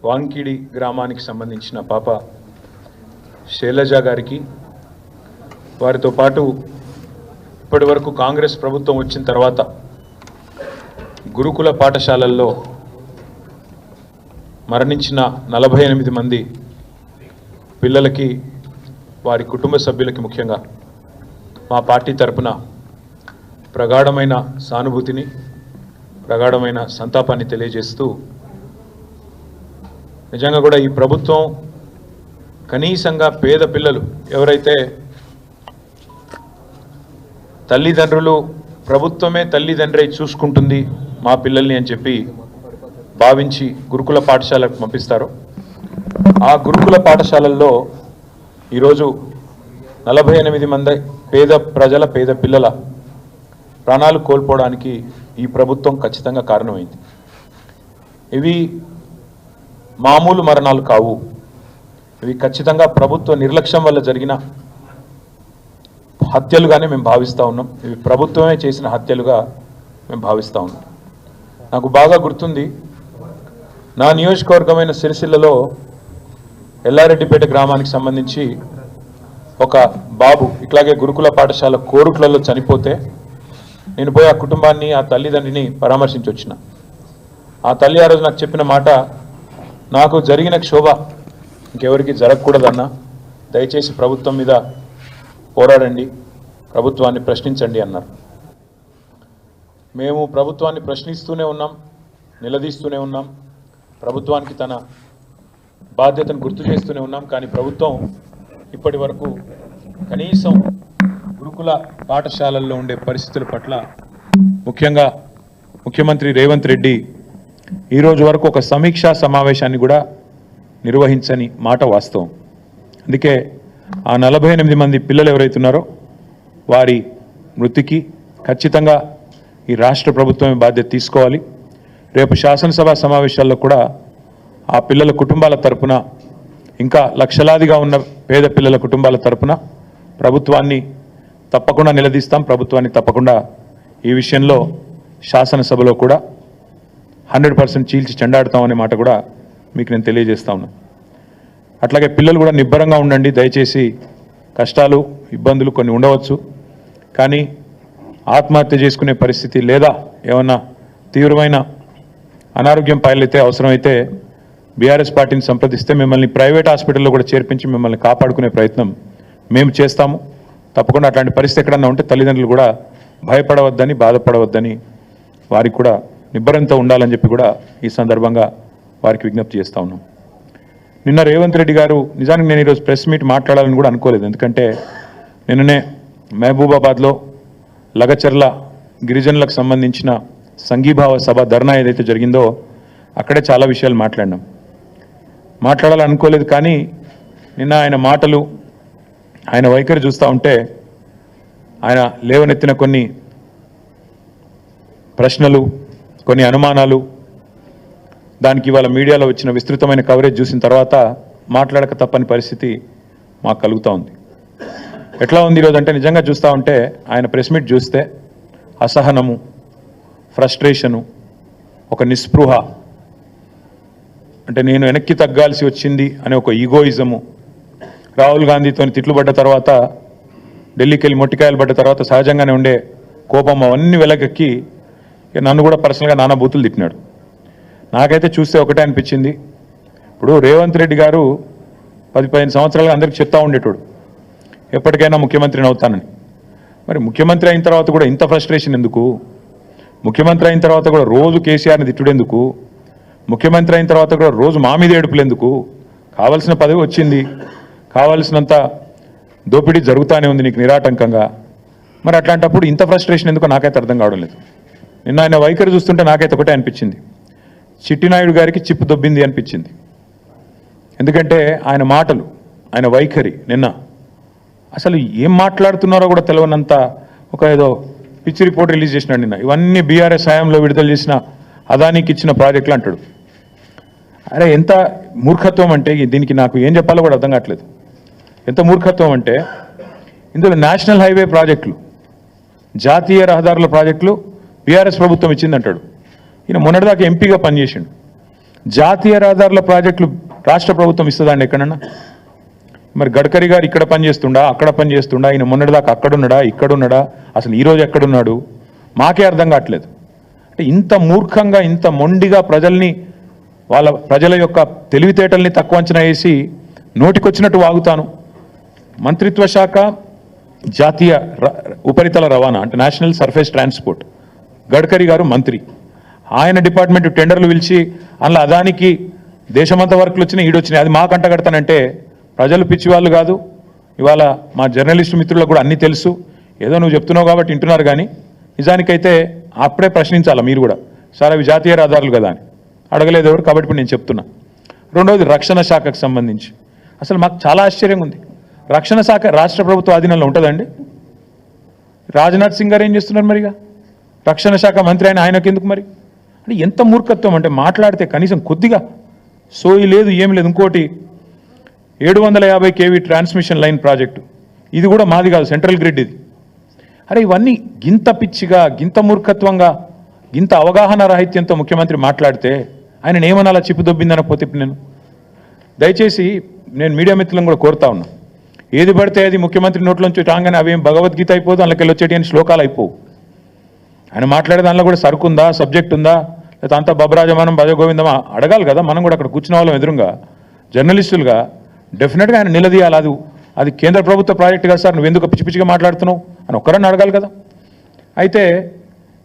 వాంకిడి గ్రామానికి సంబంధించిన పాప శైలజ గారికి, వారితో పాటు ఇప్పటి వరకు కాంగ్రెస్ ప్రభుత్వం వచ్చిన తర్వాత గురుకుల పాఠశాలల్లో మరణించిన 48 మంది పిల్లలకి, వారి కుటుంబ సభ్యులకి ముఖ్యంగా మా పార్టీ తరపున ప్రగాఢమైన సానుభూతిని, ప్రగాఢమైన సంతాపాన్ని తెలియజేస్తూ, నిజంగా కూడా ఈ ప్రభుత్వం కనీసంగా పేద పిల్లలు ఎవరైతే తల్లిదండ్రులు ప్రభుత్వమే తల్లిదండ్రి చూసుకుంటుంది మా పిల్లల్ని అని చెప్పి భావించి గురుకుల పాఠశాలకు పంపిస్తారు, ఆ గురుకుల పాఠశాలల్లో ఈరోజు 48 మంది పేద పిల్లల ప్రాణాలు కోల్పోవడానికి ఈ ప్రభుత్వం ఖచ్చితంగా కారణమైంది. ఇవి మామూలు మరణాలు కావు, ఇవి ఖచ్చితంగా ప్రభుత్వ నిర్లక్ష్యం వల్ల జరిగిన హత్యలుగానే మేము భావిస్తూ ఉన్నాం. ఇవి ప్రభుత్వమే చేసిన హత్యలుగా మేము భావిస్తూ ఉన్నాం. నాకు బాగా గుర్తుంది, నా నియోజకవర్గమైన సిరిసిల్లలో ఎల్లారెడ్డిపేట గ్రామానికి సంబంధించి ఒక బాబు ఇట్లాగే గురుకుల పాఠశాల కోరుట్లలో చనిపోతే నేను పోయి ఆ కుటుంబాన్ని, ఆ తల్లిదండ్రిని పరామర్శించి వచ్చిన. ఆ తల్లి ఆ రోజు నాకు చెప్పిన మాట, నాకు జరిగిన క్షోభ ఇంకెవరికి జరగకూడదన్నా, దయచేసి ప్రభుత్వం మీద పోరాడండి, ప్రభుత్వాన్ని ప్రశ్నించండి అన్నారు. మేము ప్రభుత్వాన్ని ప్రశ్నిస్తూనే ఉన్నాం, నిలదీస్తూనే ఉన్నాం, ప్రభుత్వానికి తన బాధ్యతను గుర్తు చేస్తూనే ఉన్నాం. కానీ ప్రభుత్వం ఇప్పటి వరకు కనీసం గురుకుల పాఠశాలల్లో ఉండే పరిస్థితుల పట్ల, ముఖ్యంగా ముఖ్యమంత్రి రేవంత్ రెడ్డి ఈరోజు వరకు ఒక సమీక్షా సమావేశాన్ని కూడా నిర్వహించని మాట వాస్తవం. అందుకే ఆ 48 మంది పిల్లలు ఎవరైతున్నారో వారి మృతికి ఖచ్చితంగా ఈ రాష్ట్ర ప్రభుత్వమే బాధ్యత తీసుకోవాలి. రేపు శాసనసభ సమావేశాల్లో కూడా ఆ పిల్లల కుటుంబాల తరపున, ఇంకా లక్షలాదిగా ఉన్న పేద పిల్లల కుటుంబాల తరపున ప్రభుత్వాన్ని తప్పకుండా నిలదీస్తాం, ప్రభుత్వాన్ని తప్పకుండా ఈ విషయంలో శాసనసభలో కూడా 100% చీల్చి చెండాడుతామనే మాట కూడా మీకు నేను తెలియజేస్తా ఉన్నాను. అట్లాగే పిల్లలు కూడా నిబ్బరంగా ఉండండి, దయచేసి కష్టాలు ఇబ్బందులు కొన్ని ఉండవచ్చు, కానీ ఆత్మహత్య చేసుకునే పరిస్థితి లేదా ఏమన్నా తీవ్రమైన అనారోగ్యం పాలైతే అవసరమైతే బీఆర్ఎస్ పార్టీని సంప్రదిస్తే మిమ్మల్ని ప్రైవేట్ హాస్పిటల్లో కూడా చేర్పించి మిమ్మల్ని కాపాడుకునే ప్రయత్నం మేము చేస్తాము. తప్పకుండా అట్లాంటి పరిస్థితి ఎక్కడన్నా ఉంటే తల్లిదండ్రులు కూడా భయపడవద్దని, బాధపడవద్దని, వారికి కూడా నిబ్బరంతో ఉండాలని చెప్పి కూడా ఈ సందర్భంగా వారికి విజ్ఞప్తి చేస్తూ ఉన్నాం. నిన్న రేవంత్ రెడ్డి గారు, నిజానికి నేను ఈరోజు ప్రెస్ మీట్ మాట్లాడాలని కూడా అనుకోలేదు, ఎందుకంటే నిన్ననే మహబూబాబాద్లో లగచర్ల గిరిజనులకు సంబంధించిన సంఘీభావ సభ ధర్నా ఏదైతే జరిగిందో అక్కడే చాలా విషయాలు మాట్లాడాలని అనుకోలేదు. కానీ నిన్న ఆయన మాటలు, ఆయన వైఖరి చూస్తూ ఉంటే, ఆయన లేవనెత్తిన కొన్ని ప్రశ్నలు, కొన్ని అనుమానాలు, దానికి ఇవాళ మీడియాలో వచ్చిన విస్తృతమైన కవరేజ్ చూసిన తర్వాత మాట్లాడక తప్పని పరిస్థితి మాకు కలుగుతూ ఉంది. ఎట్లా ఉంది ఈరోజు అంటే, నిజంగా చూస్తూ ఉంటే ఆయన ప్రెస్ మీట్ చూస్తే అసహనము, ఫ్రస్ట్రేషను, ఒక నిస్పృహ, అంటే నేను వెనక్కి తగ్గాల్సి వచ్చింది అనే ఒక ఈగోయిజము, రాహుల్ గాంధీతో తిట్లు పడ్డ తర్వాత, ఢిల్లీకి వెళ్ళి మొట్టికాయలు పడ్డ తర్వాత సహజంగానే ఉండే కోపం అవన్నీ వెలగెక్కి నన్ను కూడా పర్సనల్గా నానా బూతులు తిట్టినాడు. నాకైతే చూస్తే ఒకటే అనిపించింది, ఇప్పుడు రేవంత్ రెడ్డి గారు 10-15 సంవత్సరాలుగా అందరికీ చెప్తా ఉండేటోడు ఎప్పటికైనా ముఖ్యమంత్రిని అవుతానని. మరి ముఖ్యమంత్రి అయిన తర్వాత కూడా ఇంత ఫ్రస్ట్రేషన్ ఎందుకు? ముఖ్యమంత్రి అయిన తర్వాత కూడా రోజు కేసీఆర్ని తిట్టుడెందుకు? ముఖ్యమంత్రి అయిన తర్వాత కూడా రోజు మా మీద ఏడుపులేందుకు? కావాల్సిన పదవి వచ్చింది, కావాల్సినంత దోపిడీ జరుగుతూనే ఉంది నీకు నిరాటంకంగా. మరి అట్లాంటప్పుడు ఇంత ఫ్రస్ట్రేషన్ ఎందుకో నాకైతే అర్థం కావడం లేదు. నిన్న ఆయన వైఖరి చూస్తుంటే నాకైతే ఒకటే అనిపించింది, చిట్టినాయుడు గారికి చిప్పు దొబ్బింది అనిపించింది. ఎందుకంటే ఆయన మాటలు, ఆయన వైఖరి నిన్న అసలు ఏం మాట్లాడుతున్నారో కూడా తెలియనంత ఒక ఏదో పిచ్చి రిపోర్ట్ రిలీజ్ చేసినాడు నిన్న. ఇవన్నీ బీఆర్ఎస్ హయాంలో విడుదల చేసిన అదానికి ఇచ్చిన ప్రాజెక్టులు అంటాడు. అరే ఎంత మూర్ఖత్వం అంటే, దీనికి నాకు ఏం చెప్పాలో కూడా అర్థం కావట్లేదు. ఎంత మూర్ఖత్వం అంటే, ఇందులో నేషనల్ హైవే ప్రాజెక్టులు, జాతీయ రహదారుల ప్రాజెక్టులు బీఆర్ఎస్ ప్రభుత్వం ఇచ్చిందంటాడు. ఈయన మొన్నటిదాకా ఎంపీగా పనిచేసిండు. జాతీయ రహదారుల ప్రాజెక్టులు రాష్ట్ర ప్రభుత్వం ఇస్తుందండి ఎక్కడన్నా? మరి గడ్కరీ గారు ఇక్కడ పని చేస్తుండా, అక్కడ పని చేస్తుండా, ఆయన మొన్నటిదాకా అక్కడున్నాడా, ఇక్కడున్నాడా, అసలు ఈరోజు ఎక్కడున్నాడు మాకే అర్థం కావట్లేదు. అంటే ఇంత మూర్ఖంగా, ఇంత మొండిగా ప్రజల యొక్క తెలివితేటల్ని తక్కువ అంచనా వేసి నోటికొచ్చినట్టు వాగుతాను. మంత్రిత్వ శాఖ జాతీయ ఉపరితల రవాణా అంటే నేషనల్ సర్ఫేస్ ట్రాన్స్పోర్ట్, గడ్కరీ గారు మంత్రి. ఆయన డిపార్ట్మెంట్ టెండర్లు పిలిచి అందులో అదానికి దేశమంతా వర్కులు వచ్చినాయి, ఈడొచ్చినాయి. అది మా కంట కడతానంటే ప్రజలు పిచ్చివాళ్ళు కాదు. ఇవాళ మా జర్నలిస్టు మిత్రులకు కూడా అన్నీ తెలుసు. ఏదో నువ్వు చెప్తున్నావు కాబట్టి వింటున్నారు, కానీ నిజానికైతే అప్పుడే ప్రశ్నించాలా మీరు కూడా, సార్ అవి జాతీయ రహదారులు కదా అని. అడగలేదు ఎవరు, కాబట్టి ఇప్పుడు నేను చెప్తున్నా. రెండవది రక్షణ శాఖకు సంబంధించి అసలు మాకు చాలా ఆశ్చర్యంగా ఉంది. రక్షణ శాఖ రాష్ట్ర ప్రభుత్వ ఆధీనంలో ఉంటుందండి. రాజ్నాథ్ సింగ్ గారు ఏం చేస్తున్నారు మరిగా? రక్షణ శాఖ మంత్రి ఆయనకు ఎందుకు మరి? అంటే ఎంత మూర్ఖత్వం అంటే మాట్లాడితే కనీసం కొద్దిగా సోయి లేదు, ఏం లేదు. ఇంకోటి 750 kV ట్రాన్స్మిషన్ లైన్ ప్రాజెక్టు, ఇది కూడా మాది కాదు, సెంట్రల్ గ్రిడ్ ఇది. అరే ఇవన్నీ గింత పిచ్చిగా, గింత మూర్ఖత్వంగా, గింత అవగాహన రాహిత్యంతో ముఖ్యమంత్రి మాట్లాడితే ఆయన ఏమనాలా? చిప్పు దొబ్బిందనకపోతే ఇప్పుడు దయచేసి నేను మీడియా మిత్రులను కూడా కోరుతా ఉన్నా, ఏది పడితే అది ముఖ్యమంత్రి నోట్లోంచి రాగానే అవేం భగవద్గీత అయిపోదు, అందులోకి వచ్చేటి అని శ్లోకాలు అయిపోవు. ఆయన మాట్లాడే దానిలో కూడా సరుకుందా, సబ్జెక్ట్ ఉందా, లేదా అంతా బబరాజమానం భజగోవిందమా అడగాలి కదా. మనం కూడా అక్కడ కూర్చున్న వాళ్ళం ఎదురుగా జర్నలిస్టులుగా డెఫినెట్గా ఆయన నిలదీయాలి. అది కేంద్ర ప్రభుత్వ ప్రాజెక్టు కదా సార్, నువ్వు ఎందుకు పిచ్చి పిచ్చిగా మాట్లాడుతున్నావు అని ఒక్కరన్నా అడగాలి కదా. అయితే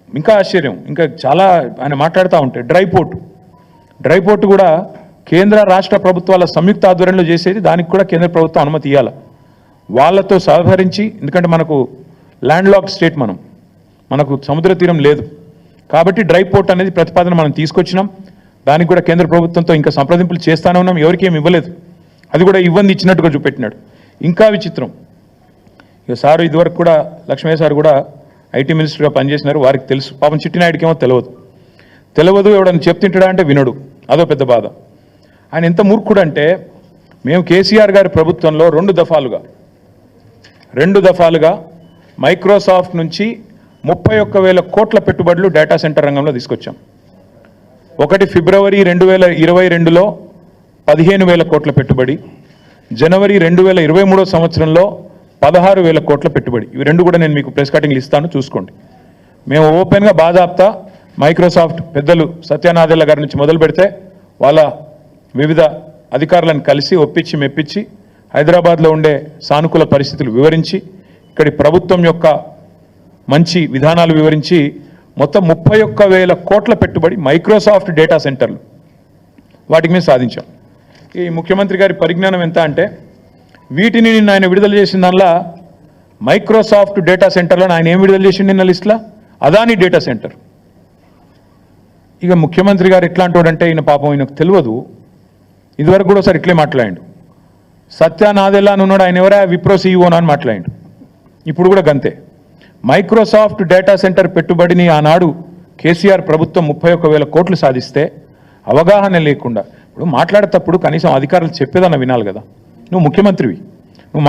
ఇంకా ఆశ్చర్యం, ఇంకా చాలా ఆయన మాట్లాడుతూ ఉంటే డ్రై పోర్టు కూడా కేంద్ర రాష్ట్ర ప్రభుత్వాల సంయుక్త ఆధ్వర్యంలో చేసేది, దానికి కూడా కేంద్ర ప్రభుత్వం అనుమతి ఇవ్వాలి. వాళ్ళతో సహకరించి, ఎందుకంటే మనకు ల్యాండ్ లాక్ స్టేట్, మనకు సముద్ర తీరం లేదు కాబట్టి డ్రై పోర్ట్ అనేది ప్రతిపాదన మనం తీసుకొచ్చినాం. దానికి కూడా కేంద్ర ప్రభుత్వంతో ఇంకా సంప్రదింపులు చేస్తానే ఉన్నాం. ఎవరికి ఏమి ఇవ్వలేదు, అది కూడా ఇచ్చినట్టుగా చూపెట్టినాడు. ఇంకా విచిత్రం, ఇక సారు ఇదివరకు కూడా లక్ష్మయ్య సార్ కూడా ఐటీ మినిస్టర్గా పనిచేసినారు, వారికి తెలుసు. పాపం చిట్టినాయుడికి ఏమో తెలియదు, ఎవడని చెప్తుంటాడా అంటే వినడు, అదో పెద్ద బాధ. ఆయన ఎంత మూర్ఖుడు అంటే, మేము కేసీఆర్ గారి ప్రభుత్వంలో రెండు దఫాలుగా మైక్రోసాఫ్ట్ నుంచి 31,000 కోట్ల పెట్టుబడులు డేటా సెంటర్ రంగంలో తీసుకొచ్చాం. ఒకటి ఫిబ్రవరి 2022లో 15,000 కోట్ల పెట్టుబడి, జనవరి 2023 సంవత్సరంలో 16,000 కోట్ల పెట్టుబడి. ఇవి రెండు కూడా నేను మీకు ప్రెస్ కటింగ్లు ఇస్తాను, చూసుకోండి. మేము ఓపెన్గా బాజాప్తా మైక్రోసాఫ్ట్ పెద్దలు సత్యనాదెల్ల గారి నుంచి మొదలు పెడితే వాళ్ళ వివిధ అధికారులను కలిసి ఒప్పించి మెప్పించి హైదరాబాద్లో ఉండే సానుకూల పరిస్థితులు వివరించి, ఇక్కడి ప్రభుత్వం యొక్క మంచి విధానాలు వివరించి మొత్తం 31,000 కోట్ల పెట్టుబడి మైక్రోసాఫ్ట్ డేటా సెంటర్లు, వాటికి మేము సాధించాం. ఈ ముఖ్యమంత్రి గారి పరిజ్ఞానం ఎంత అంటే, వీటిని నిన్న ఆయన విడుదల చేసిన దానిలో మైక్రోసాఫ్ట్ డేటా సెంటర్లను ఆయన ఏం విడుదల చేసిండు నిన్న లిస్టులో? Adani data centre. ఇక ముఖ్యమంత్రి గారు ఎట్లాంటి వాడంటే, ఈయన పాపం ఈయనకు తెలియదు, ఇదివరకు కూడా ఒకసారి ఇట్లే మాట్లాడాడు. సత్యనాదెల్లా అని ఉన్నాడు, ఆయన ఎవరా విప్రో సీఈఓనా అని మాట్లాడాడు. ఇప్పుడు కూడా గంతే. మైక్రోసాఫ్ట్ డేటా సెంటర్ పెట్టుబడిని ఆనాడు కేసీఆర్ ప్రభుత్వం 31,000 కోట్లు సాధిస్తే అవగాహన లేకుండా, ఇప్పుడు మాట్లాడేటప్పుడు కనీసం అధికారులు చెప్పేదన్న వినాలి కదా. నువ్వు ముఖ్యమంత్రివి, నువ్వు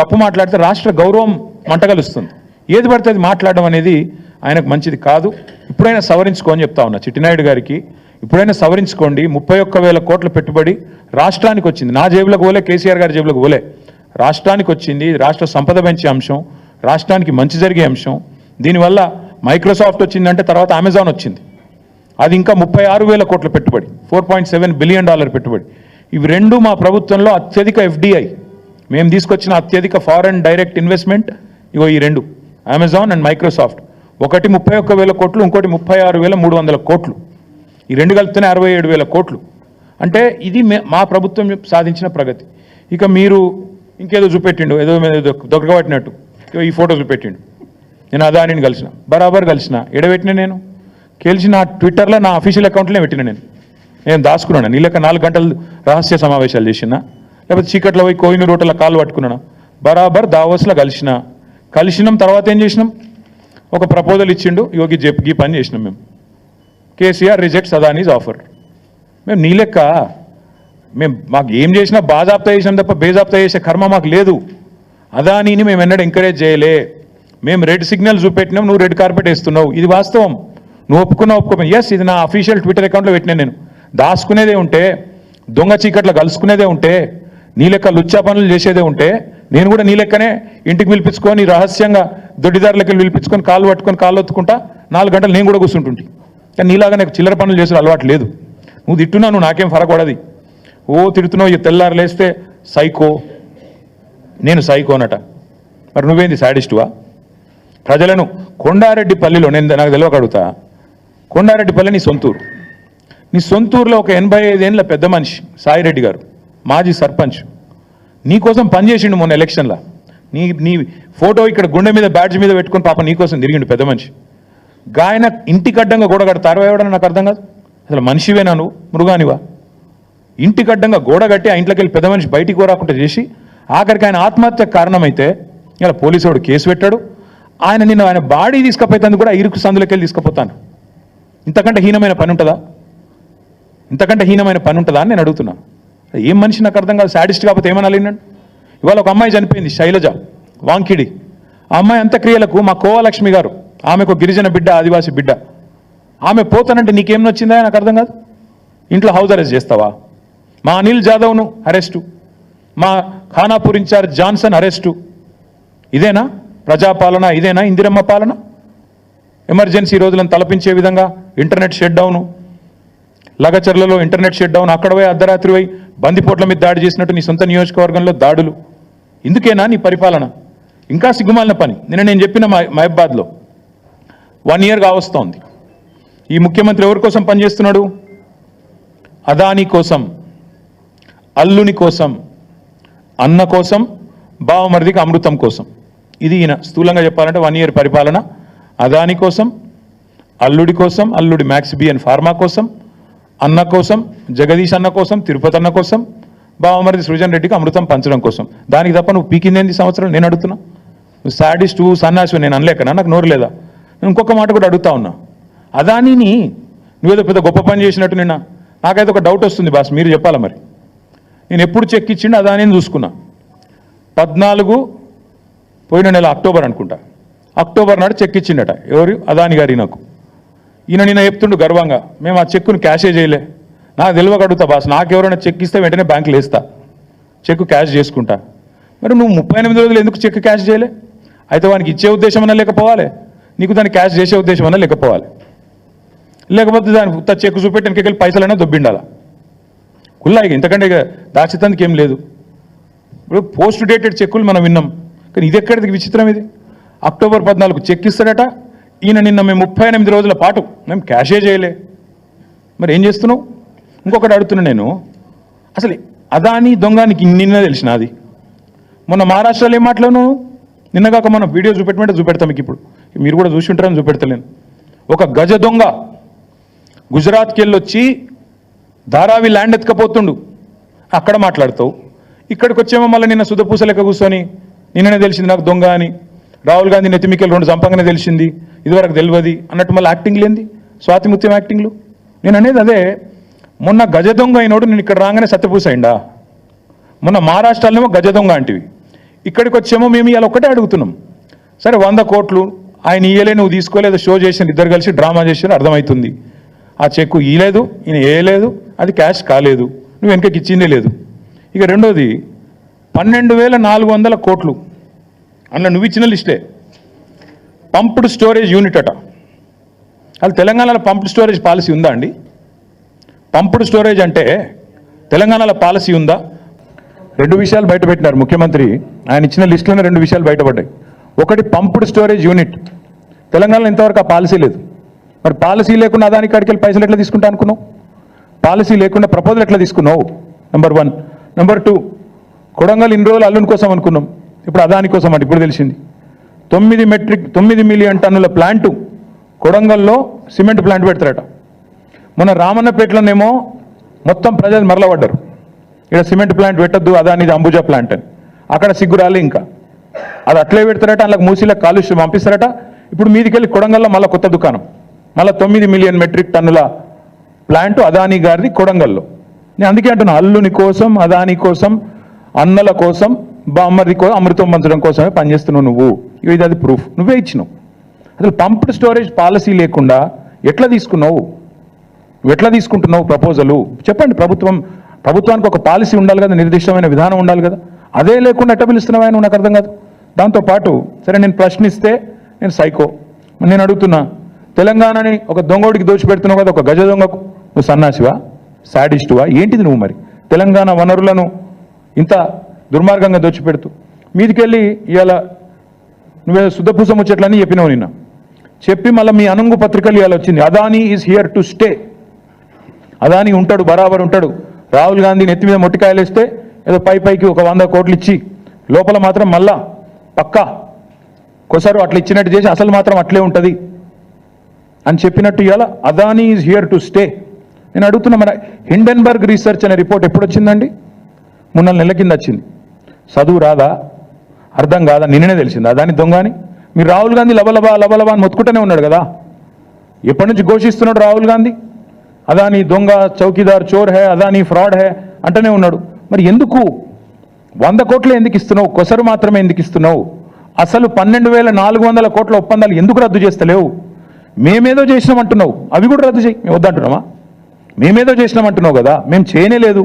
తప్పు మాట్లాడితే రాష్ట్ర గౌరవం మంటగలుస్తుంది. ఏది పడితే అది మాట్లాడడం అనేది ఆయనకు మంచిది కాదు. ఇప్పుడైనా సవరించుకోని చెప్తా ఉన్నా చిట్టినాయుడు గారికి, ఇప్పుడైనా సవరించుకోండి. 31,000 కోట్ల పెట్టుబడి రాష్ట్రానికి వచ్చింది, నా జేబులకు పోలే, కేసీఆర్ గారి జేబులకు పోలే, రాష్ట్రానికి వచ్చింది. రాష్ట్ర సంపద పెంచే అంశం, రాష్ట్రానికి మంచి జరిగే అంశం. దీనివల్ల మైక్రోసాఫ్ట్ వచ్చిందంటే తర్వాత అమెజాన్ వచ్చింది, అది ఇంకా 36,000 కోట్ల పెట్టుబడి, $4.7 బిలియన్ పెట్టుబడి. ఇవి రెండు మా ప్రభుత్వంలో అత్యధిక FDI, మేము తీసుకొచ్చిన అత్యధిక ఫారెన్ డైరెక్ట్ ఇన్వెస్ట్మెంట్. ఇగో ఈ రెండు, అమెజాన్ అండ్ మైక్రోసాఫ్ట్. ఒకటి 31,000 కోట్లు, ఇంకోటి 36,300 కోట్లు. ఈ రెండు కలిపితేనే 67,000 కోట్లు. అంటే ఇది మా ప్రభుత్వం సాధించిన ప్రగతి. ఇక మీరు ఇంకేదో చూపెట్టిండు, ఏదో దొరకబట్టినట్టు ఈ ఫోటో చూపెట్టిండు. నేను అదానిని కలిసిన, బరాబర్ కలిసిన. ఎడబెట్టిన నేను నా ట్విట్టర్లో నా అఫీషియల్ అకౌంట్లోనే పెట్టిన. నేను దాచుకున్నాను. నీళ్ళక 4 గంటలు రహస్య సమావేశాలు చేసినా, లేకపోతే చీకట్లో పోయి కోహినూరు రోడ్ల కాళ్ళు పట్టుకున్నాను. బరాబర్ దావోస్లో కలిసినాం. తర్వాత ఏం చేసినాం, ఒక ప్రపోజల్ ఇచ్చిండు, యోగి ఈ పని చేసినాం మేము. KCR rejects Adanis offer. మేము నీ లెక్క మాకు ఏం చేసినా బాజాప్తా చేసినాం తప్ప బేజాప్తా చేసే కర్మ మాకు లేదు. అదానీని మేము ఎన్నడూ ఎంకరేజ్ చేయలే. మేము రెడ్ సిగ్నల్ చూపెట్టినాం, నువ్వు రెడ్ కార్పెట్ వేస్తున్నావు. ఇది వాస్తవం. నువ్వు ఒప్పుకోపోయి ఎస్ ఇది నా అఫీషియల్ ట్విట్టర్ అకౌంట్లో పెట్టినా నేను. దాచుకునేదే ఉంటే, దొంగ చీకట్లో కలుసుకునేదే ఉంటే, నీ లెక్క లుచ్చా పనులు చేసేదే ఉంటే, నేను కూడా నీ లెక్కనే ఇంటికి పిలిపించుకొని రహస్యంగా దొడ్డిదారులకి పిలిపించుకొని కాళ్ళు పట్టుకొని కాళ్ళు ఒత్తుకుంటా 4 గంటలు నేను కూడా కూర్చుంటుంటి. కానీ నీలాగా నాకు చిల్లర పనులు చేసే అలవాటు లేదు. నువ్వు తిట్టున్నావు, నువ్వు నాకేం ఫరక్ పడది. ఓ తిడుతున్నావు, ఈ తెల్లారు లేస్తే సైకో, నేను సైకోనట. మరి నువ్వేంది సాడిస్టువా? ప్రజలను కొండారెడ్డిపల్లిలో నాకు తెలియక అడుగుతా, కొండారెడ్డిపల్లి నీ సొంతూరు. నీ సొంతూరులో ఒక 85 ఏళ్ళ పెద్ద మనిషి సాయిరెడ్డి గారు, మాజీ సర్పంచ్, నీకోసం పనిచేసిండు మొన్న ఎలక్షన్లో. నీ ఫోటో ఇక్కడ గుండె మీద బ్యాడ్జ్ మీద పెట్టుకుని పాప నీకోసం తిరిగిండు పెద్ద మనిషి. గాయన ఇంటికి అడ్డంగా గోడ కడతారో ఎవడని నాకు అర్థం కాదు. అసలు మనిషివేనా నువ్వు, మృగానివా? ఇంటికి అడ్డంగా గోడ కట్టి ఆ ఇంట్లోకి వెళ్ళి పెద్ద మనిషి బయటికి కోరాకుండా చేసి ఆఖరికి ఆయన ఆత్మహత్యకు కారణమైతే ఇలా పోలీసు వాడు కేసు పెట్టాడు. ఆయన బాడీ తీసుకుపోయేందుకు కూడా ఇరుకు సందులోకి వెళ్ళి తీసుకుపోతాను. ఇంతకంటే హీనమైన పని ఉంటుందా? ఇంతకంటే హీనమైన పని ఉంటుందా అని నేను అడుగుతున్నా. ఏం మనిషి నాకు అర్థం కాదు. సాడిస్ట్ కాకపోతే ఏమనాలి నన్ను? ఇవాళ ఒక అమ్మాయి చనిపోయింది, శైలజ వాంకిడి. ఆ అమ్మాయి అంత్యక్రియలకు మా కోవలక్ష్మి గారు, ఆమెకు గిరిజన బిడ్డ, ఆదివాసి బిడ్డ, ఆమె పోతానంటే నీకేం నచ్చిందా నాకు అర్థం కాదు. ఇంట్లో హౌస్ అరెస్ట్ చేస్తావా? మా అనిల్ జాదవ్ను అరెస్టు, మా ఖానాపూర్ ఇన్ఛార్జ్ జాన్సన్ అరెస్టు. ఇదేనా ప్రజాపాలన? ఇదేనా ఇందిరమ్మ పాలన? ఎమర్జెన్సీ రోజులను తలపించే విధంగా ఇంటర్నెట్ షట్ డౌను, లగచర్లలో ఇంటర్నెట్ షట్ డౌన్, అక్కడ పోయి అర్ధరాత్రి పోయి బందిపోట్ల మీద దాడి చేసినట్టు నీ సొంత నియోజకవర్గంలో దాడులు. ఇందుకేనా నీ పరిపాలన? ఇంకా సిగ్గుమాలిన పని. నేను చెప్పిన మహబాద్లో 1 year కావస్తోంది. ఈ ముఖ్యమంత్రి ఎవరి కోసం పనిచేస్తున్నాడు? అదానీ కోసం, అల్లుని కోసం, అన్న కోసం, బావమరిదికి అమృతం కోసం. ఇది ఈయన స్థూలంగా చెప్పాలంటే 1 year పరిపాలన. అదానీ కోసం, అల్లుడి కోసం, అల్లుడి మ్యాక్స్ బిఎన్ ఫార్మా కోసం, అన్న కోసం, జగదీష్ అన్న కోసం, తిరుపతి అన్న కోసం, బావమరిది సృజన్ రెడ్డికి అమృతం పంచడం కోసం. దానికి తప్ప నువ్వు పీకిందేంది సంవత్సరం? నేను అడుగుతున్నా. నువ్వు సాడిస్టు, సన్నాసు నేను అనలేకనా? నాకు నోరు లేదా? నేను ఇంకొక మాట కూడా అడుగుతా ఉన్నా. అదానీని నువ్వేదో పెద్ద గొప్ప పని చేసినట్టు నిన్న నాకైతే ఒక డౌట్ వస్తుంది బాస్, మీరు చెప్పాలా మరి. నేను ఎప్పుడు చెక్ ఇచ్చిండు అదానీని చూసుకున్నా. 14 పోయిన నెల అక్టోబర్ అనుకుంటా, అక్టోబర్ నాడు చెక్ ఇచ్చిండట. ఎవరు? అదానీ గారి. నాకు ఈయన నిన్న చెప్తుండు గర్వంగా, మేము ఆ చెక్కును క్యాషే చేయలే. నాకు తెలియక అడుగుతా బాస్, నాకు ఎవరైనా చెక్ ఇస్తే వెంటనే బ్యాంకులో వేస్తా, చెక్ క్యాష్ చేసుకుంటా. మరి నువ్వు 38 రోజులు ఎందుకు చెక్ క్యాష్ చేయలే? అయితే వానికి ఇచ్చే ఉద్దేశం అన్నా లేకపోవాలి, నీకు దాన్ని క్యాష్ చేసే ఉద్దేశం అన్నా లేకపోవాలి. లేకపోతే దాని చెక్కు చూపెట్టి వెనకెళ్ళి పైసలైనా దొబ్బిండాలా కుల్లా. ఇక ఇంతకంటే ఇక దాచితందుకు ఏం లేదు. ఇప్పుడు పోస్ట్ డేటెడ్ చెక్కులు మనం విన్నాం, కానీ ఇది ఎక్కడిది విచిత్రం ఇది. అక్టోబర్ 14 చెక్ ఇస్తాడట ఈయన. నిన్న మేము 38 రోజుల పాటు మేము క్యాషే చేయలే. మరి ఏం చేస్తున్నావు? ఇంకొకటి అడుగుతున్నా నేను, అసలు అదానీ దొంగానికి నిన్న తెలిసిన అది. మొన్న మహారాష్ట్రలో ఏం మాట్లాడినావు? నిన్నగాక మనం వీడియో చూపెట్టమంటే చూపెడతాం మీకు. ఇప్పుడు మీరు కూడా చూసి ఉంటారని చూపెడతలేను. ఒక గజ దొంగ గుజరాత్కి వెళ్ళి వచ్చి ధారావి ల్యాండ్ ఎత్తుకపోతుండు, అక్కడ మాట్లాడతావు. ఇక్కడికి వచ్చేమో మళ్ళీ నిన్న సుధపూస లెక్క కూర్చొని నిన్ననే తెలిసింది నాకు దొంగ అని, రాహుల్ గాంధీ నెత్తిమికెళ్ళి 2 చంపగానే తెలిసింది, ఇదివరకు తెలియదు అన్నట్టు మళ్ళీ యాక్టింగ్ లేంది, స్వాతి ముత్యం యాక్టింగ్లు. నేను అనేది అదే, మొన్న గజ దొంగ అయినోడు నేను ఇక్కడ రాగానే సత్యపూస అయిందా? మొన్న మహారాష్ట్రలోనేమో గజ దొంగ అంటివి, ఇక్కడికి వచ్చేమో మేము ఇవాళ ఒక్కటే అడుగుతున్నాం. సరే 100 కోట్లు ఆయన ఇయ్యలే, నువ్వు తీసుకోలేదు, షో చేసిన, ఇద్దరు కలిసి డ్రామా చేసిన అర్థమవుతుంది. ఆ చెక్కు ఇయ్యలేదు, ఈయన వేయలేదు, అది క్యాష్ కాలేదు, నువ్వు వెనకకి ఇచ్చిందే లేదు. ఇక రెండోది 12,400 కోట్లు అందులో నువ్వు ఇచ్చిన లిస్టే. పంప్డ్ స్టోరేజ్ యూనిట్ అట. అది తెలంగాణలో పంప్డ్ స్టోరేజ్ పాలసీ ఉందా అండి? పంప్డ్ స్టోరేజ్ అంటే తెలంగాణలో పాలసీ ఉందా? 2 విషయాలు బయటపెట్టినారు ముఖ్యమంత్రి. ఆయన ఇచ్చిన లిస్టులోనే 2 విషయాలు బయటపడ్డాయి. ఒకటి పంప్డ్ స్టోరేజ్ యూనిట్, తెలంగాణలో ఇంతవరకు ఆ పాలసీ లేదు. మరి పాలసీ లేకుండా అదాని కాడికి వెళ్ళి పైసలు ఎట్లా తీసుకుంటా అనుకున్నావు? పాలసీ లేకుండా ప్రపోజల్ ఎట్లా తీసుకున్నావు? నెంబర్ 1. నెంబర్ 2, కొడంగల్ ఇన్ని రోజులు అల్లుని కోసం అనుకున్నాం, ఇప్పుడు అదాని కోసం అంటే ఇప్పుడు తెలిసింది. 9 మిలియన్ టన్నుల ప్లాంటు కొడంగల్లో సిమెంట్ ప్లాంట్ పెడతారట. మొన్న రామన్నపేటలోనేమో మొత్తం ప్రజలు మరలబడ్డారు, ఇక్కడ సిమెంట్ ప్లాంట్ పెట్టద్దు, అదానిది అంబుజా ప్లాంట్ అని. అక్కడ సిగ్గురాలి, ఇంకా అది అట్లే పెడతారట, అందులో మూసీలకు కాలుష్యం పంపిస్తారట. ఇప్పుడు మీదికెళ్ళి కొడంగల్లో మళ్ళీ కొత్త దుకాణం, మళ్ళీ 9 మిలియన్ మెట్రిక్ టన్నుల ప్లాంటు అదానీ గారిది కొడంగల్లో. నేను అందుకే అంటున్నా, అల్లుని కోసం, అదానీ కోసం, అన్నల కోసం, బామ్మది కోసం, అమృతం పంచడం కోసమే పనిచేస్తున్నావు నువ్వు. ఇది అది ప్రూఫ్ నువ్వే ఇచ్చినావు. అసలు పంప్డ్ స్టోరేజ్ పాలసీ లేకుండా ఎట్లా తీసుకున్నావు? నువ్వు ఎట్లా తీసుకుంటున్నావు ప్రపోజలు? చెప్పండి. ప్రభుత్వానికి ఒక పాలసీ ఉండాలి కదా, నిర్దిష్టమైన విధానం ఉండాలి కదా. అదే లేకుండా ఎట్లా పిలుస్తున్నావు ఆయన? నాకు అర్థం కాదు. దాంతోపాటు సరే నేను ప్రశ్నిస్తే నేను సైకో, నేను అడుగుతున్నా, తెలంగాణని ఒక దొంగోడికి దోచిపెడుతున్నావు కదా, ఒక గజ దొంగకు నువ్వు సన్నాసివా, సాడిస్టువా, ఏంటిది నువ్వు? మరి తెలంగాణ వనరులను ఇంత దుర్మార్గంగా దోచిపెడుతూ మీదికెళ్ళి ఇవాళ నువ్వే శుద్ధపూసం వచ్చేట్లని చెప్పినావు నిన్న. చెప్పి మళ్ళీ మీ అనుంగు పత్రికలు ఇవాళ వచ్చింది, Adani is here to stay. Adani ఉంటాడు, బరాబర్ ఉంటాడు. రాహుల్ గాంధీ నెత్తి మీద మొట్టికాయలు వేస్తే ఏదో పైకి ఒక 100 కోట్లు ఇచ్చి లోపల మాత్రం మళ్ళా పక్కా కొసరు అట్లా ఇచ్చినట్టు చేసి అసలు మాత్రం అట్లే ఉంటుంది అని చెప్పినట్టు ఇవాళ Adani is here to stay. నేను అడుగుతున్నా, మన హిండెన్బర్గ్ రీసెర్చ్ అనే రిపోర్ట్ ఎప్పుడు వచ్చిందండి? 3 నెలల కింద వచ్చింది. చదువు రాదా, అర్థం కాదా? నిన్ననే తెలిసింది అదాని దొంగ అని. మీరు రాహుల్ గాంధీ లబలబా అని మొత్తుకుంటూనే ఉన్నాడు కదా. ఎప్పటి నుంచి ఘోషిస్తున్నాడు రాహుల్ గాంధీ? అదాని దొంగ, చౌకీదార్ చోర్ హే, అదాని ఫ్రాడ్ హే అంటూనే ఉన్నాడు. మరి ఎందుకు 100 కోట్లు ఎందుకు ఇస్తున్నావు? కొసరు మాత్రమే ఎందుకు ఇస్తున్నావు? అసలు 12,400 కోట్ల ఒప్పందాలు ఎందుకు రద్దు చేస్తలేవు? మేమేదో చేసినామంటున్నావు, అవి కూడా రద్దు చేయి. మేము వద్దంటున్నామా? మేమేదో చేసినామంటున్నావు కదా, మేము చేయనే లేదు.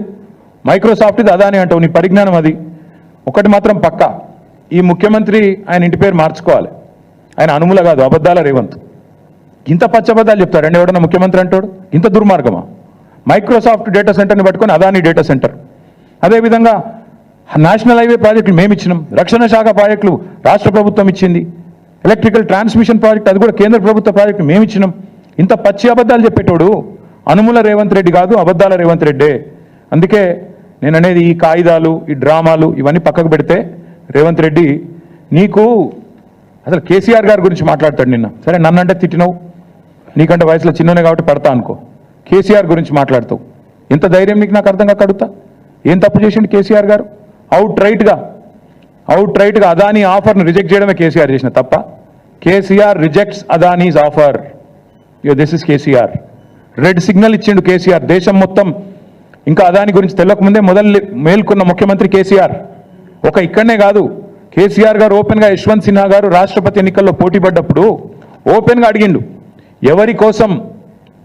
మైక్రోసాఫ్ట్ ఇది అదాని అంటావు, నీ పరిజ్ఞానం అది. ఒకటి మాత్రం పక్కా, ఈ ముఖ్యమంత్రి ఆయన ఇంటి పేరు మార్చుకోవాలి. ఆయన అనుముల కాదు, అబద్ధాల రేవంత్. ఇంత పచ్చబద్దాలు చెప్తారండి ఎవడన్నా ముఖ్యమంత్రి అంటాడు? ఇంత దుర్మార్గమా? మైక్రోసాఫ్ట్ డేటా సెంటర్ని పట్టుకొని అదాని డేటా సెంటర్. అదేవిధంగా నేషనల్ హైవే ప్రాజెక్టులు మేము ఇచ్చినాం, రక్షణ శాఖ ప్రాజెక్టులు రాష్ట్ర ప్రభుత్వం ఇచ్చింది, ఎలక్ట్రికల్ ట్రాన్స్మిషన్ ప్రాజెక్ట్ అది కూడా కేంద్ర ప్రభుత్వ ప్రాజెక్టు మేము ఇచ్చినాం. ఇంత పచ్చి అబద్ధాలు చెప్పేటోడు అనుముల రేవంత్ రెడ్డి కాదు, అబద్ధాల రేవంత్ రెడ్డే. అందుకే నేను అనేది, ఈ కాయిదాలు, ఈ డ్రామాలు ఇవన్నీ పక్కకు పెడితే రేవంత్ రెడ్డి నీకు అసలు కేసీఆర్ గారి గురించి మాట్లాడతాడు. నిన్న సరే నన్నంటే తిట్టినావు, నీకంటే వయసులో చిన్ననే కాబట్టి పడతా అనుకో. కేసీఆర్ గురించి మాట్లాడతావు, ఎంత ధైర్యం నీకు? నాకు అర్థం కాక అడుగుతా, ఏం తప్పు చేసిండు కేసీఆర్ గారు? అవుట్ రైట్గా అదానీ ఆఫర్ను రిజెక్ట్ చేయడమే కేసీఆర్ చేసిన తప్ప. KCR rejects Adanis offer. This is KCR. Red signal ఇచ్చిండు కేసీఆర్. దేశం మొత్తం ఇంకా అదాని గురించి తెలియకముందే మేల్కొన్న ముఖ్యమంత్రి కేసీఆర్. ఇక్కడనే కాదు, కేసీఆర్ గారు ఓపెన్గా యశ్వంత్ సిన్హా గారు రాష్ట్రపతి ఎన్నికల్లో పోటీ పడ్డప్పుడు ఓపెన్గా అడిగిండు, ఎవరి కోసం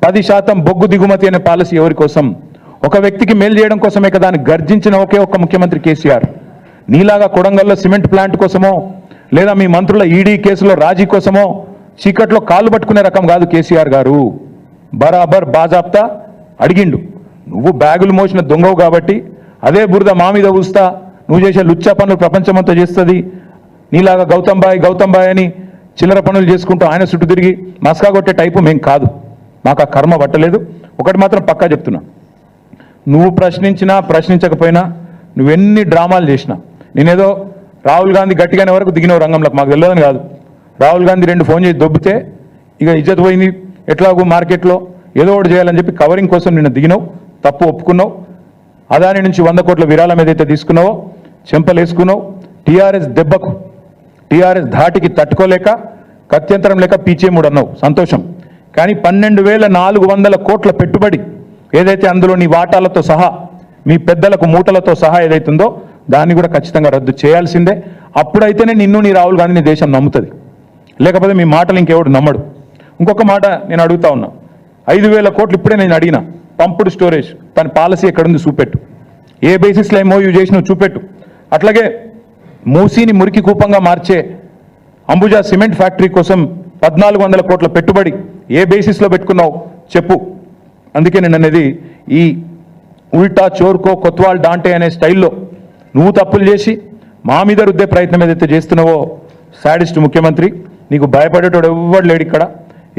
10% బొగ్గు దిగుమతి అనే పాలసీ ఎవరి కోసం? ఒక వ్యక్తికి మేలు చేయడం కోసమే కదా అని గర్జించిన ఒకే ఒక్క ముఖ్యమంత్రి కేసీఆర్. నీలాగా కొడంగల్లో సిమెంట్ ప్లాంట్ కోసమో లేదా మీ మంత్రుల ఈడీ కేసులో రాజీ కోసమో చీకట్లో కాళ్ళు పట్టుకునే రకం కాదు కేసీఆర్ గారు. బరాబర్ బాజాప్తా అడిగిండు. నువ్వు బ్యాగులు మోసిన దొంగవు కాబట్టి అదే బురద మా మీద ఊస్తా, నువ్వు చేసే లుచ్చా పనులు ప్రపంచమంతా చేస్తుంది. నీలాగా గౌతమ్ బాయ్ అని చిల్లర పనులు చేసుకుంటూ ఆయన చుట్టూ తిరిగి మస్కా కొట్టే టైపు మేం కాదు, మాకు ఆ కర్మ పట్టలేదు. ఒకటి మాత్రం పక్కా చెప్తున్నా, నువ్వు ప్రశ్నించకపోయినా నువ్వెన్ని డ్రామాలు చేసినా, నేనేదో రాహుల్ గాంధీ గట్టిగానే వరకు దిగినవు రంగంలోకి, మాకు వెళ్ళదని కాదు. రాహుల్ గాంధీ 2 ఫోన్ చేసి దొబ్బితే ఇక ఇజ్జత్ పోయింది, ఎట్లాగో మార్కెట్లో ఏదో ఒకటి చేయాలని చెప్పి కవరింగ్ కోసం నిన్ను దిగినావు, తప్పు ఒప్పుకున్నావు. అదాని నుంచి 100 కోట్ల విరాళం ఏదైతే తీసుకున్నావో చెంపలేసుకున్నావు. టీఆర్ఎస్ దెబ్బకు, టీఆర్ఎస్ ధాటికి తట్టుకోలేక కత్యంతరం లేక పీచేముడు అన్నావు, సంతోషం. కానీ 12,400 కోట్ల పెట్టుబడి ఏదైతే అందులో నీ వాటాలతో సహా మీ పెద్దలకు మూటలతో సహా ఏదైతుందో దాన్ని కూడా ఖచ్చితంగా రద్దు చేయాల్సిందే. అప్పుడైతేనే నిన్ను నీ రాహుల్ గాంధీని దేశం నమ్ముతుంది, లేకపోతే మీ మాటలు ఇంకెవడు నమ్మడు. ఇంకొక మాట నేను అడుగుతా ఉన్నా, 5,000 కోట్లు ఇప్పుడే నేను అడిగిన పంపుడు స్టోరేజ్ దాని పాలసీ ఎక్కడుంది చూపెట్టు, ఏ బేసిస్లో MOU చేసినావు చూపెట్టు. అట్లాగే మూసీని మురికి కూపంగా మార్చే అంబుజా సిమెంట్ ఫ్యాక్టరీ కోసం 1,400 కోట్ల పెట్టుబడి ఏ బేసిస్లో పెట్టుకున్నావు చెప్పు. అందుకే నేను అనేది, ఈ ఉల్టా చోర్కో కొత్వాల్ డాంటే అనే స్టైల్లో నువ్వు తప్పులు చేసి మా మీద రుద్దే ప్రయత్నం ఏదైతే చేస్తున్నావో, సాడిస్ట్ ముఖ్యమంత్రి, నీకు భయపడేటోడు ఎవ్వడు లేడు ఇక్కడ.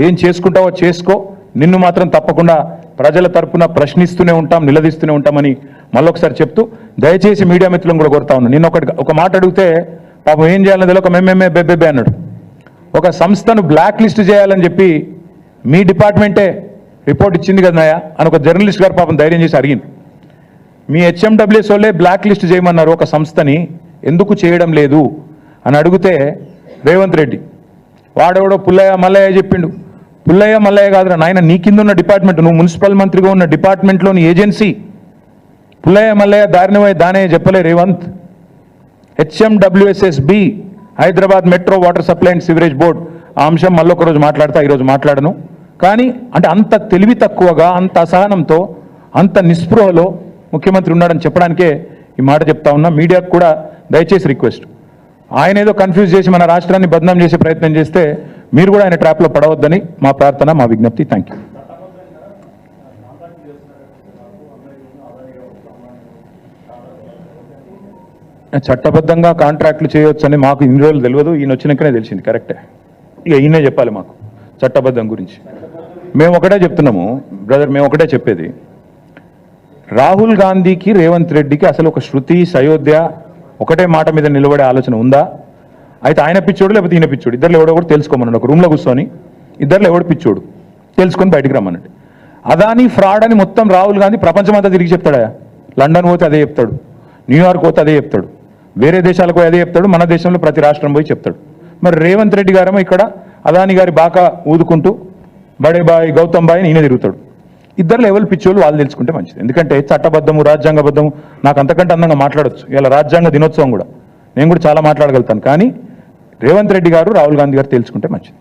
ఏం చేసుకుంటావో చేసుకో, నిన్ను మాత్రం తప్పకుండా ప్రజల తరపున ప్రశ్నిస్తూనే ఉంటాం, నిలదీస్తూనే ఉంటామని మళ్ళొకసారి చెప్తూ, దయచేసి మీడియా మిత్రులను కూడా కోరుతా ఉన్నాను. నిన్న ఒక మాట అడిగితే పాపం ఏం చేయాలని తెలియక మేమేమే బెబ్బెబ్బే అన్నాడు. ఒక సంస్థను బ్లాక్ లిస్ట్ చేయాలని చెప్పి మీ డిపార్ట్మెంటే రిపోర్ట్ ఇచ్చింది కదా నాయ అని ఒక జర్నలిస్ట్ గారు పాపం ధైర్యం చేసి అడిగింది. మీ HMWS వాళ్ళే బ్లాక్ లిస్ట్ చేయమన్నారు ఒక సంస్థని, ఎందుకు చేయడం లేదు అని అడిగితే రేవంత్ రెడ్డి వాడెవడో పుల్లయ్య మల్లయ్య చెప్పిండు. పుల్లయ్య మల్లయ్య కాదురా నాయన, నీ కింద ఉన్న డిపార్ట్మెంట్, నువ్వు మున్సిపల్ మంత్రిగా ఉన్న డిపార్ట్మెంట్లోని ఏజెన్సీ. పుల్లయ్య మల్లయ్య దారిని దానే చెప్పలే Revanth. HMWSSB Hyderabad metro water supply and sewerage board, ఆ అంశం మళ్ళొక రోజు మాట్లాడతా, ఈరోజు మాట్లాడను. కానీ అంటే అంత తెలివి తక్కువగా, అంత అసహనంతో, అంత నిస్పృహలో ముఖ్యమంత్రి ఉన్నాడని చెప్పడానికే ఈ మాట చెప్తా ఉన్నా. మీడియాకు కూడా దయచేసి రిక్వెస్ట్, ఆయన ఏదో కన్ఫ్యూజ్ చేసి మన రాష్ట్రాన్ని బదనాం చేసే ప్రయత్నం చేస్తే మీరు కూడా ఆయన ట్రాప్లో పడవద్దని మా ప్రార్థన, మా విజ్ఞప్తి. Thank you. చట్టబద్ధంగా కాంట్రాక్టులు చేయవచ్చని మాకు ఇన్ని రోజులు తెలియదు, ఈయన వచ్చినాకనే తెలిసింది. కరెక్టే, ఇక ఈయనే చెప్పాలి మాకు చట్టబద్ధం గురించి. మేము ఒకటే చెప్తున్నాము బ్రదర్, మేము ఒకటే చెప్పేది, రాహుల్ గాంధీకి రేవంత్ రెడ్డికి అసలు ఒక శృతి సయోధ్య ఒకటే మాట మీద నిలబడే ఆలోచన ఉందా? అయితే ఆయన పిచ్చోడు లేకపోతే ఈయన పిచ్చోడు, ఇద్దరు ఎవడో కూడా తెలుసుకోమన్నాడు. ఒక రూమ్లో కూర్చొని ఇద్దరు ఎవడు పిచ్చోడు తెలుసుకొని బయటికి రమ్మనండి. అదాని ఫ్రాడ్ అని మొత్తం రాహుల్ గాంధీ ప్రపంచమంతా తిరిగి చెప్తాడా? లండన్ పోతే అదే చెప్తాడు, న్యూయార్క్ పోతే అదే చెప్తాడు, వేరే దేశాలకు అదే చెప్తాడు, మన దేశంలో ప్రతి రాష్ట్రం పోయి చెప్తాడు. మరి రేవంత్ రెడ్డి గారేమో ఇక్కడ అదాని గారి బాగా ఊదుకుంటూ బడే బాయ్ గౌతమ్ బాయ్ ఈయన తిరుగుతాడు. ఇద్దరు ఎవరు పిచ్చోళ్ళు వాళ్ళు తెలుసుకుంటే మంచిది. ఎందుకంటే చట్టబద్ధము రాజ్యాంగబద్ధము నాకు అంతకంటే అందంగా మాట్లాడొచ్చు. ఇలా రాజ్యాంగ దినోత్సవం కూడా నేను కూడా చాలా మాట్లాడగలుగుతాను. కానీ రేవంత్ రెడ్డి గారు రాహుల్ గాంధీ గారు తెలుసుకుంటే మంచిది.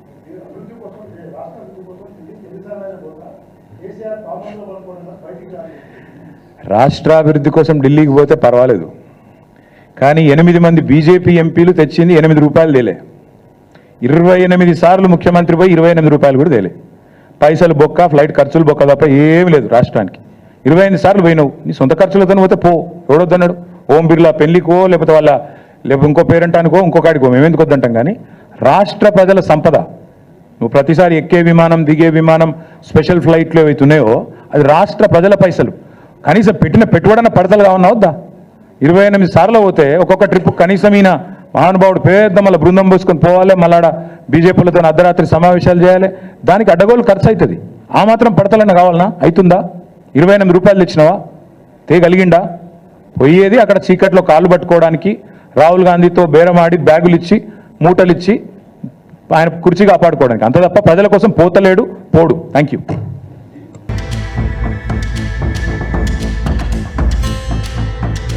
రాష్ట్రాభివృద్ధి కోసం ఢిల్లీకి పోతే పర్వాలేదు, కానీ 8 మంది బీజేపీ ఎంపీలు తెచ్చింది 8 రూపాయలు తేలే. 28 సార్లు ముఖ్యమంత్రి పోయి 28 రూపాయలు కూడా తేలే. పైసలు బొక్క, ఫ్లైట్ ఖర్చులు బొక్క తప్ప ఏమి లేదు రాష్ట్రానికి. 28 సార్లు పోయినావు, నీ సొంత ఖర్చులతో పోతే పో, ఎవడొద్దన్నాడు? ఓం బిర్లా పెళ్లికో లేకపోతే ఇంకో పేరెంటానికో ఇంకొకటికో మేము ఎందుకు వద్దంటాం. కానీ రాష్ట్ర ప్రజల సంపద, నువ్వు ప్రతిసారి ఎక్కే విమానం, దిగే విమానం, స్పెషల్ ఫ్లైట్లు ఏవైతున్నాయో అది రాష్ట్ర ప్రజల పైసలు. కనీసం పెట్టిన పెట్టుబడిన పడతలు కావన్నా వద్దా? 28 సార్లు పోతే ఒక్కొక్క ట్రిప్ కనీసం ఈయన మహానుభావుడు పెద్ద మళ్ళీ బృందం పోసుకొని పోవాలి, మళ్ళాడ బీజేపీలతో అర్ధరాత్రి సమావేశాలు చేయాలి, దానికి అడ్డగోలు ఖర్చు అవుతుంది. ఆ మాత్రం పడతలన్న కావాలన్నా? అవుతుందా? 28 రూపాయలు తెచ్చినావా? తేగలిగిండా? పోయేది అక్కడ చీకట్లో కాళ్ళు పట్టుకోవడానికి, రాహుల్ గాంధీతో బేరమాడి బ్యాగులు ఇచ్చి మూటలు ఇచ్చి ఆయన కుర్చీ కాపాడుకోవడానికి, అంత తప్ప ప్రజల కోసం పోతలేడు, పోడు. Thank you.